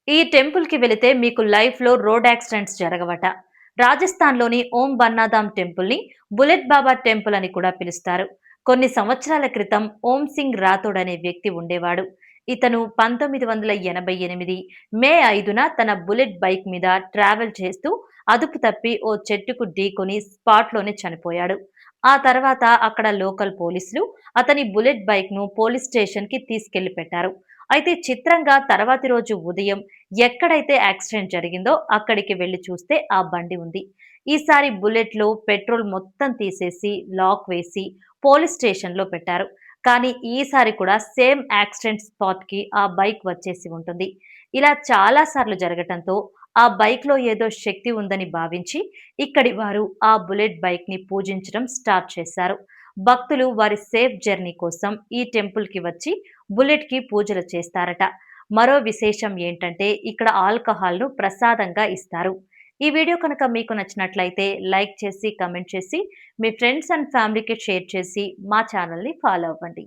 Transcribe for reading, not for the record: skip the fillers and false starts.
ఈ టెంపుల్‌కి వెళితే మీకు లైఫ్‌లో రోడ్ యాక్సిడెంట్స్ జరగవట. రాజస్థాన్‌లోని ఓం బన్నాధామ్ టెంపుల్‌ని బుల్లెట్ బాబా టెంపుల్ అని కూడా పిలుస్తారు. కొన్ని సంవత్సరాల క్రితం ఓం సింగ్ రాథోడ్ అనే వ్యక్తి ఉండేవాడు. ఇతను 1988 మే 5న తన బుల్లెట్ బైక్ మీద ట్రావెల్ చేస్తూ అదుపు తప్పి ఓ చెట్టుకు ఢీకొని స్పాట్‌లోనే చనిపోయాడు. ఆ తర్వాత అక్కడ లోకల్ పోలీసులు అతని బుల్లెట్ బైక్‌ను పోలీస్ స్టేషన్‌కి తీసుకెళ్లి పెట్టారు. అయితే చిత్రంగా తర్వాతి రోజు ఉదయం ఎక్కడైతే యాక్సిడెంట్ జరిగిందో అక్కడికి వెళ్లి చూస్తే ఆ బండి ఉంది. ఈసారి బుల్లెట్‌లో పెట్రోల్ మొత్తం తీసేసి లాక్ వేసి పోలీస్ స్టేషన్‌లో పెట్టారు. కానీ ఈసారి కూడా సేమ్ యాక్సిడెంట్ స్పాట్‌కి ఆ బైక్ వచ్చేసి ఉంటుంది. ఇలా చాలా సార్లు జరగటంతో ఆ బైక్‌లో ఏదో శక్తి ఉందని భావించి ఇక్కడి వారు ఆ బుల్లెట్ బైక్‌ని పూజించడం స్టార్ట్ చేశారు. భక్తులు వారి సేఫ్ జర్నీ కోసం ఈ టెంపుల్‌కి వచ్చి బుల్లెట్‌కి పూజలు చేస్తారట. మరో విశేషం ఏంటంటే ఇక్కడ ఆల్కహాల్‌ను ప్రసాదంగా ఇస్తారు. ఈ వీడియో కనుక మీకు నచ్చినట్లయితే లైక్ చేసి, కమెంట్ చేసి, మీ ఫ్రెండ్స్ అండ్ ఫ్యామిలీకి షేర్ చేసి మా ఛానల్‌ని ఫాలో అవ్వండి.